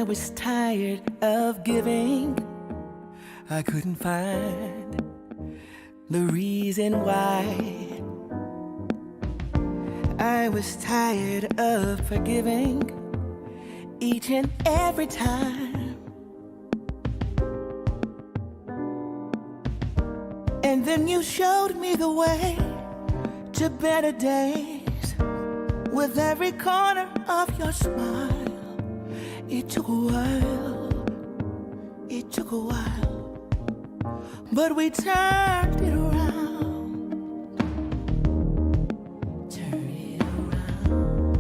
was tired of giving. I couldn't find the reason why. I was tired of forgiving each and every time. And then you showed me the way to better days with every corner of your smile. It took a while, it took a while, but we turned it around. Turn it around.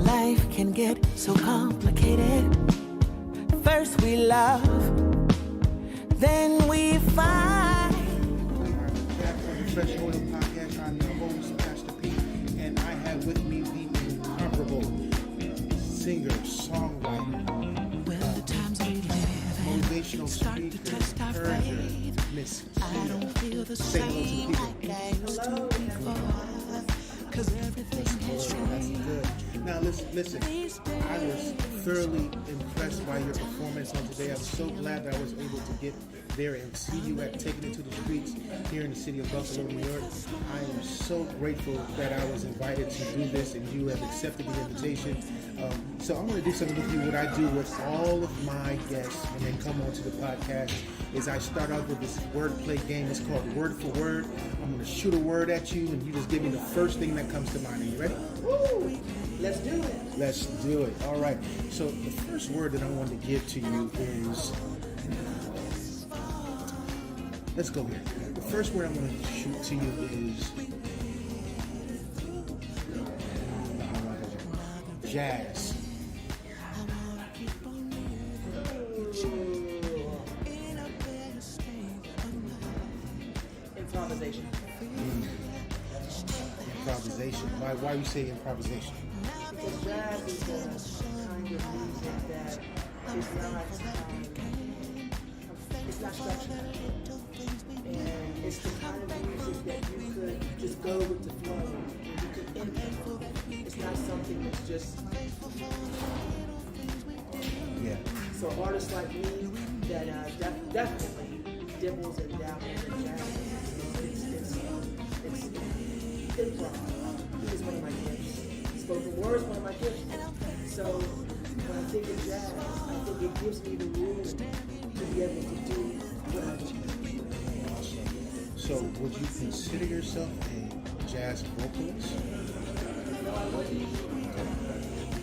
Life can get so complicated. First we love, then we fight. Fresh Oil Podcast. I'm your host, Pastor P, and I have with me the incomparable singer, songwriter, motivational speaker, encourager, Miss Kea. I don't feel the same like I used to before, 'cause everything has changed. That's good. Now listen, I was thoroughly impressed by your performance on today. I'm so glad that I was able to get there and see you at Taking It to the Streets here in the city of Buffalo, New York. I am so grateful that I was invited to do this and you have accepted the invitation. So I'm going to do something with you. What I do with all of my guests when they come onto the podcast is I start out with this wordplay game. It's called Word for Word. I'm going to shoot a word at you and you just give me the first thing that comes to mind. Are you ready? Woo! Let's do it. Let's do it. All right. So the first word that I want to give to you is, let's go here. The first word I want to shoot to you is jazz. Improvisation. Improvisation. Why you say improvisation? Because jazz is a kind of music that is not structured. And it's the kind of music that you could just go with the flow and you could improvise. It's not something that's just... Yeah. So artists like me that definitely dibbles and dabbles in jazz, it's improv is one of my gifts. Spoken word is one of my gifts. So when I think of jazz, I think it gives me the room to be able to do what I do. So would you consider yourself a jazz vocalist? No, I wouldn't.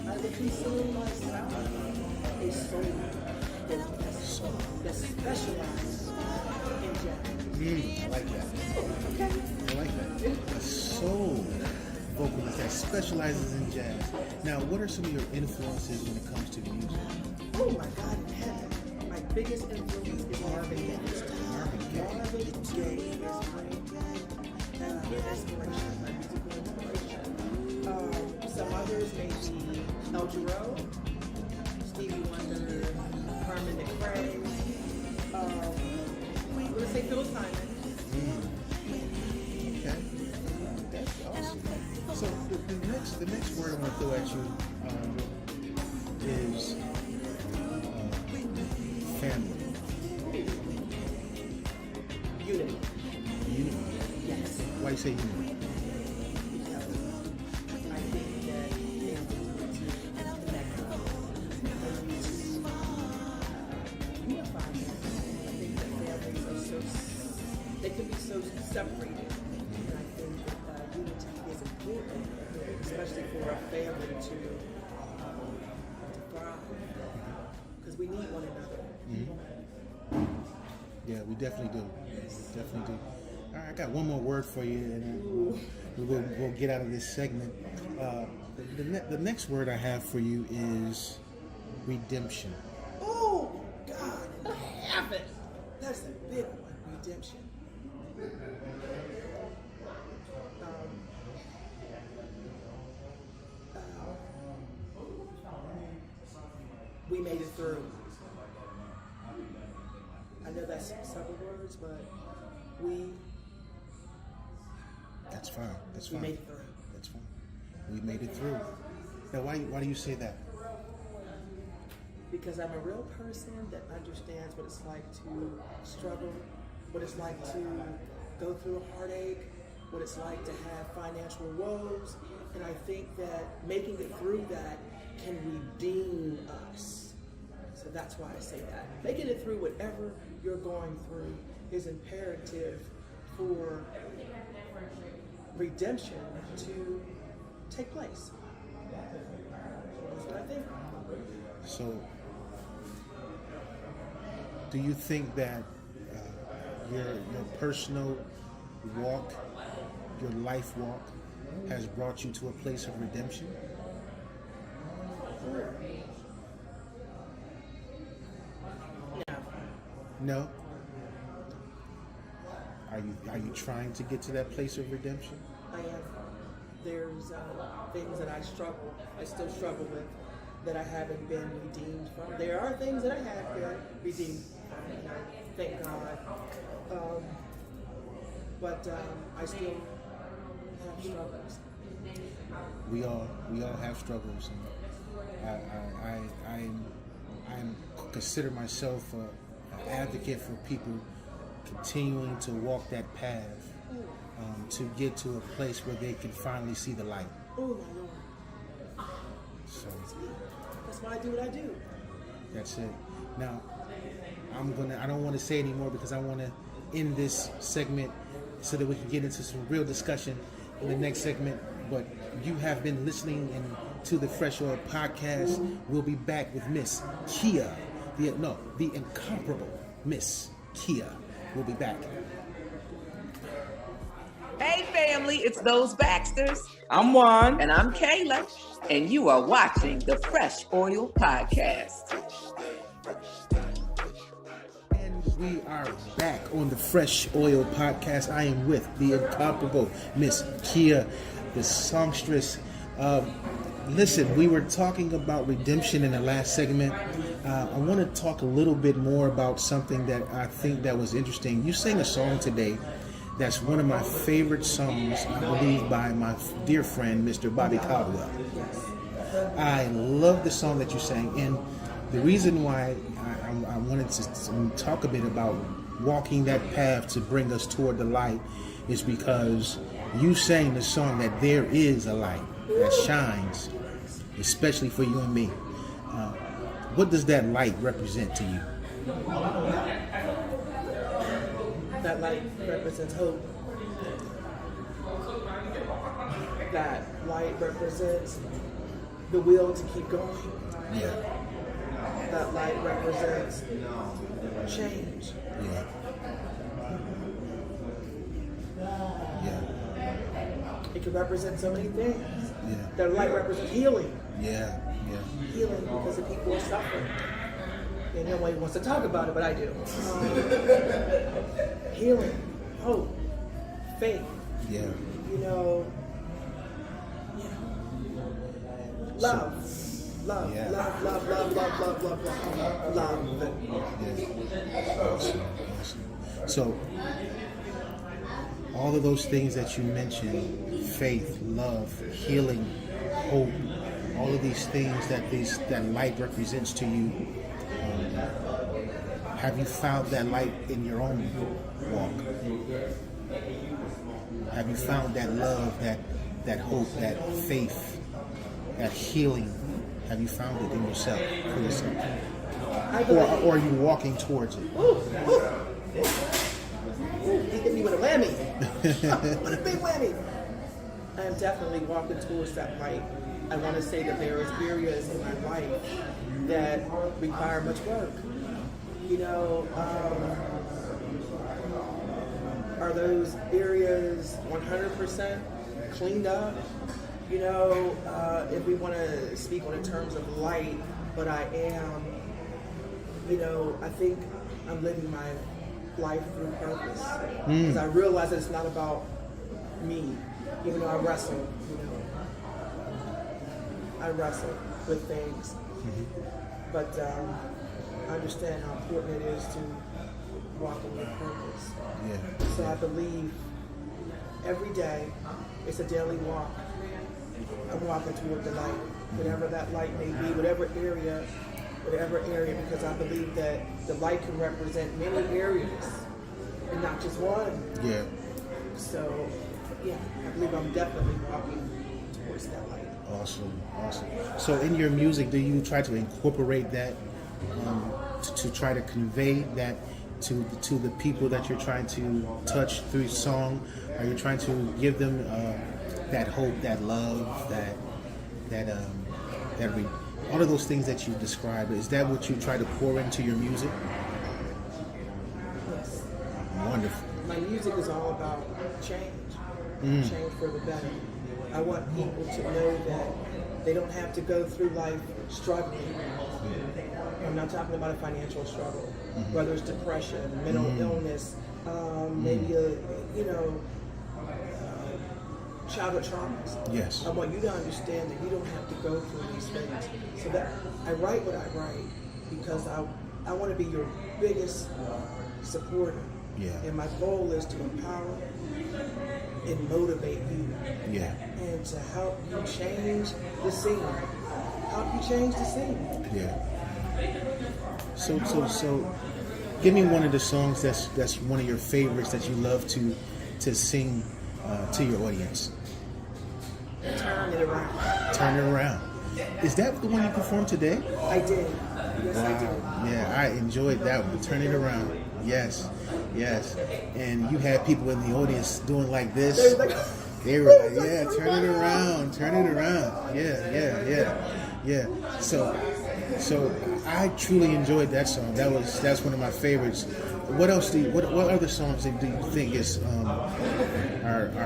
I would consider myself a soul that specializes in jazz. I like that. Okay. I like that. A soul vocalist that specializes in jazz. Now, what are some of your influences when it comes to music? Oh my God in heaven. My biggest influence is Marvin Gaye. Marvin Gaye. Marvin Gaye is my inspiration, my musical inspiration. Some others may be El Jarreau, Stevie Wonder, Carmen McRae. I'm going to say Phil Simon. Okay. That's awesome. So the next word I'm going to throw at you is family. Unity. Unity. Yes. Why you say unity? Because I think that families need to connect and unify. I think that families are they can be so separated. And I think that unity is important, especially for a family to thrive. Because we need one another. Yeah, we definitely do. Definitely do. All right, I got one more word for you, and we'll get out of this segment. The next word I have for you is redemption. Oh, God in heaven. That's a big one, redemption. We made it through. I know that's several words, but That's fine. That's we fine. made it through. That's fine. We made it through. Now, why do you say that? Because I'm a real person that understands what it's like to struggle, what it's like to go through a heartache, what it's like to have financial woes, and I think that making it through that can redeem us. So that's why I say that. Making it through whatever you're going through is imperative for redemption to take place. That's what I think. So, do you think that your personal walk, your life walk, has brought you to a place of redemption? No. Are you trying to get to that place of redemption? I am. There's things that I still struggle with, that I haven't been redeemed from. There are things that I have been redeemed from, thank God. But I still have struggles. We all have struggles, and I consider myself an advocate for people continuing to walk that path to get to a place where they can finally see the light. Oh my Lord! So that's why I do what I do. That's it. Now, I don't want to say anymore because I want to end this segment so that we can get into some real discussion in the next segment. But you have been listening to the Fresh Oil Podcast. We'll be back with Miss Kea, the incomparable Miss Kea. We'll be back. Hey family, it's those Baxters. I'm Juan. And I'm Kayla. And you are watching the Fresh Oil Podcast. And we are back on the Fresh Oil Podcast. I am with the incomparable Miss Kea, the songstress. Listen, we were talking about redemption in the last segment. I want to talk a little bit more about something that I think that was interesting. You sang a song today that's one of my favorite songs, I believe, by my dear friend, Mr. Bobby Caldwell. I love the song that you sang, and the reason why I wanted to talk a bit about walking that path to bring us toward the light is because you sang the song that there is a light that shines, especially for you and me. What does that light represent to you? That light represents hope. That light represents the will to keep going. Yeah. That light represents change. Yeah. Yeah. It can represent so many things. Yeah. That light represents healing. Yeah. Yeah. Healing because the people are suffering. And nobody wants to talk about it, but I do. Healing, hope, faith. Yeah. Love. Love, Yeah. love. Yeah. Awesome. So, all of those things that you mentioned, faith, love, healing, hope, all of these things that light represents to you, have you found that light in your own walk? Have you found that love, that hope, that faith, that healing? Have you found it in yourself, for yourself? Or are you walking towards it? He hit me with a whammy. What a big whammy. I am definitely walking towards that light. I want to say that there is areas in my life that require much work. Are those areas 100% cleaned up? If we want to speak on in terms of light, but I am, I think I'm living my life through purpose. Because I realize that it's not about me, even though I wrestle, I wrestle with things. But I understand how important it is to walk in your purpose. Yeah. So I believe every day it's a daily walk. I'm walking toward the light, whatever that light may be, whatever area, because I believe that the light can represent many areas and not just one. Yeah. So, yeah, I believe I'm definitely walking towards that light. Awesome. So in your music, do you try to incorporate that to try to convey that to the people that you're trying to touch through song? Are you trying to give them that hope, that love, all of those things that you described? Is that what you try to pour into your music? Yes. Wonderful. My music is all about change, change for the better. I want people to know that they don't have to go through life struggling. I'm not talking about a financial struggle, whether it's depression, mental illness, maybe childhood traumas. Yes. I want you to understand that you don't have to go through these things. So that I write what I write because I want to be your biggest supporter. Yeah. And my goal is to empower and motivate you. Yeah. And to help you change the scene. Yeah. So give me one of the songs that's one of your favorites that you love to sing to your audience. Turn it around. Turn it around. Is that the one you performed today? I did. Yes, I did. Yeah, I enjoyed that one. Turn it around. Yes. And you had people in the audience doing like this. They were like, yeah, turn it around. Yeah. So I truly enjoyed that song. That's one of my favorites. What else what other songs do you think is are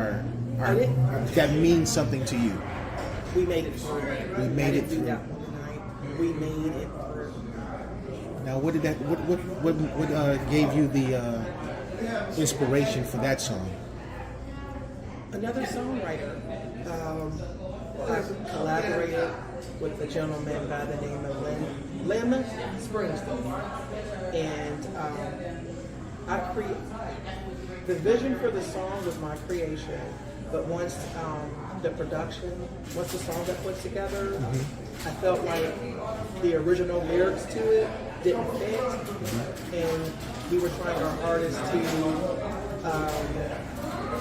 that mean something to you? We made it through. We made it through. That one tonight. We made it through. Now, what gave you the inspiration for that song? Another songwriter. I collaborated with a gentleman by the name of Lemon Springsteen, and I created the vision for the song was my creation. But once once the song got put together, I felt like the original lyrics to it didn't fit, and we were trying our hardest to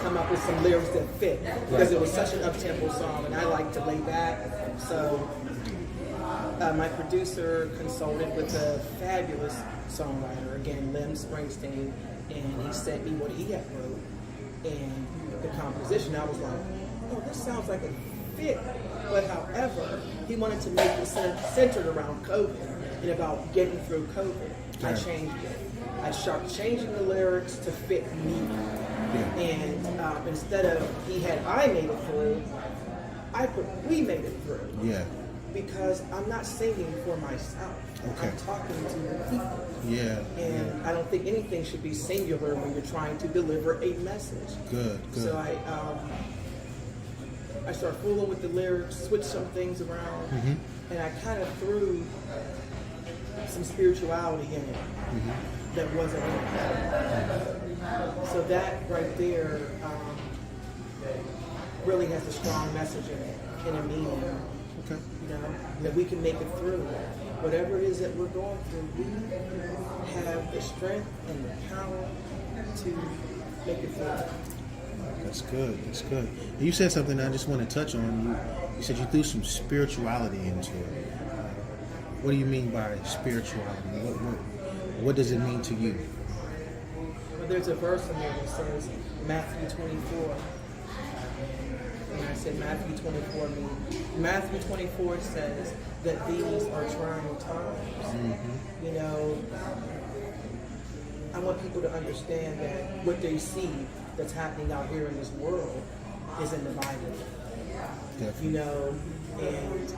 come up with some lyrics that fit, because it was such an up-tempo song, and I like to lay back. So my producer consulted with a fabulous songwriter, again, Lim Springsteen, and he sent me what he had wrote, and the composition. I was like, oh, this sounds like a fit. But however, he wanted to make it centered around COVID and about getting through COVID. I changed it. I started changing the lyrics to fit me. And instead of I made it through, I put we made it through. Yeah. Because I'm not singing for myself. Okay. I'm talking to the people. Yeah. And I don't think anything should be singular when you're trying to deliver a message. Good. So I started fooling with the lyrics, switched some things around, and I kind of threw some spirituality in it that wasn't in it. So that right there really has a strong message in it, and a meaning. Okay. You know, that we can make it through. Whatever it is that we're going through, we have the strength and the power to make it through. That's good. You said something I just want to touch on. You said you threw some spirituality into it. What do you mean by spirituality? What does it mean to you? Well, there's a verse in there that says Matthew 24. And I said Matthew 24 means Matthew 24 says that these are trying times. You know, I want people to understand that what they see that's happening out here in this world is in the Bible. Definitely. You know, and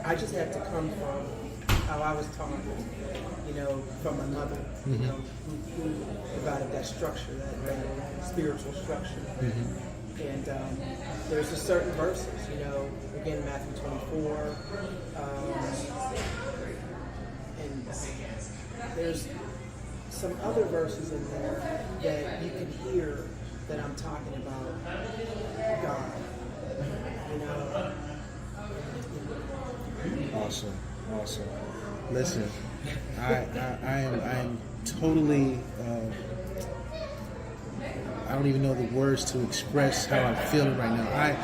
I just had to come from how I was taught, you know, from my mother, you know, who provided that structure, that spiritual structure. And there's just certain verses, you know, again, Matthew 24, and there's some other verses in there that you can hear that I'm talking about God. you know. Awesome. Listen, I am totally. I don't even know the words to express how I'm feeling right now.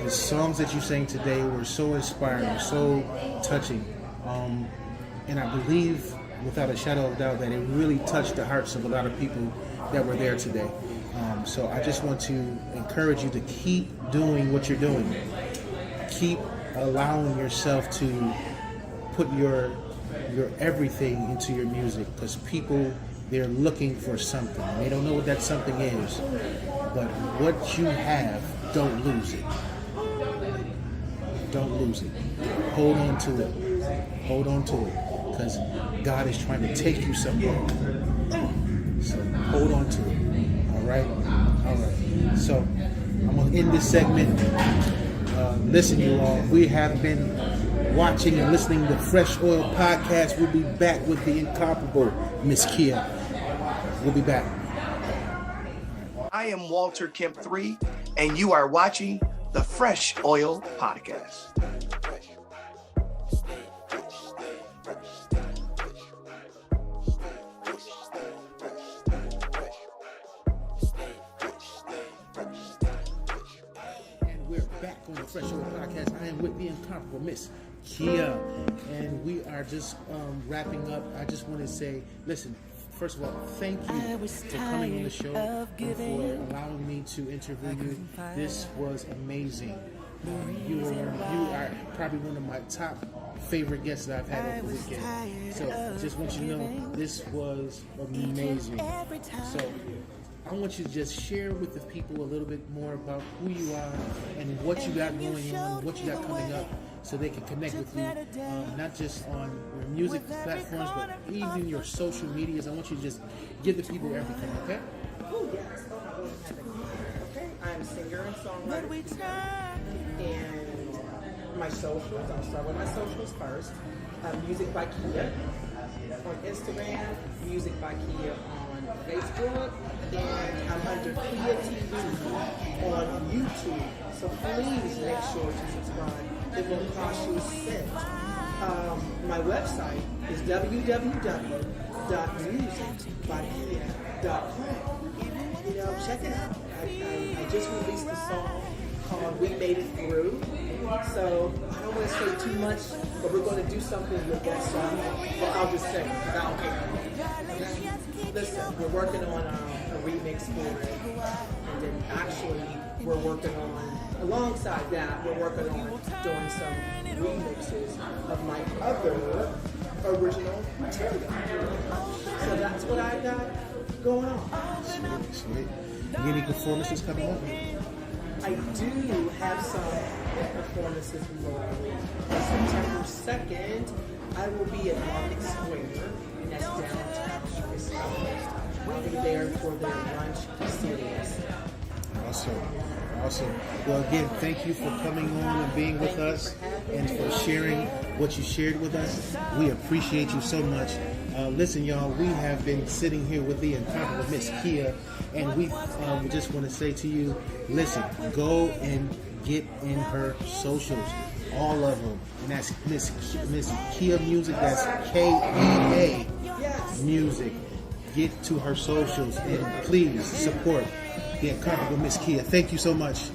The songs that you sang today were so inspiring, so touching, and I believe, without a shadow of a doubt, that it really touched the hearts of a lot of people that were there today. So I just want to encourage you to keep doing what you're doing. Keep allowing yourself to put your everything into your music, because people, they're looking for something. They don't know what that something is, but what you have, don't lose it. Don't lose it. Hold on to it. Hold on to it, because God is trying to take you somewhere. So hold on to it. All right. So I'm gonna end this segment. Listen, you all, we have been watching and listening to Fresh Oil Podcast. We'll be back with the incomparable Miss Kea. We'll be back. I am Walter Kemp III, and you are watching the Fresh Oil Podcast. And we're back on the Fresh Oil Podcast. I am with the incomparable Miss Kea, and we are just wrapping up. I just want to say, listen, first of all, thank you for coming on the show and for allowing me to interview you. This was amazing. You are probably one of my top favorite guests that I've had over the weekend. So just want you to know, this was amazing. So I want you to just share with the people a little bit more about who you are and what you got going on, what you got coming up, so they can connect with you, not just on your music platforms, but even your social medias. I want you to just give the people everything, okay? Oh, yes. Oh, I wouldn't have it. Okay, I'm a singer and songwriter. And my socials, I'll start with my socials first. Music by Kea on Instagram, Music by Kea on Facebook, and I'm under KeaTV on YouTube. So please make sure to subscribe. It will cost you a cent. My website is www.musicbykea.com. Check it out. I just released a song called We Made It Through. So I don't want to say too much, but we're going to do something with that song. But I'll just say, I don't care. Listen, we're working on a remix for it. And then actually, we're working on, alongside that, we're working on doing some remixes of my other original material. So that's what I got going on. Sweet. Any performances coming up? I do have some performances locally. September 2nd, I will be at Market Square, and that's downtown Pittsburgh. I'll be there for their lunch series. Awesome. Well, again, thank you for coming on and being with us and for sharing what you shared with us. We appreciate you so much. Listen, y'all, we have been sitting here with the incomparable Miss Kea, and we just want to say to you, listen, go and get in her socials, all of them. And that's Miss Kea Music, that's KEA Music. Get to her socials and please support the incomparable Miss Kea. Thank you so much.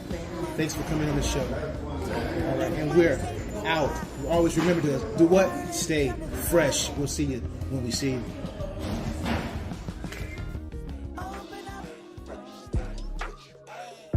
Thanks for coming on the show. All right, and we're out. Always remember to do what? Stay fresh. We'll see you when we see you.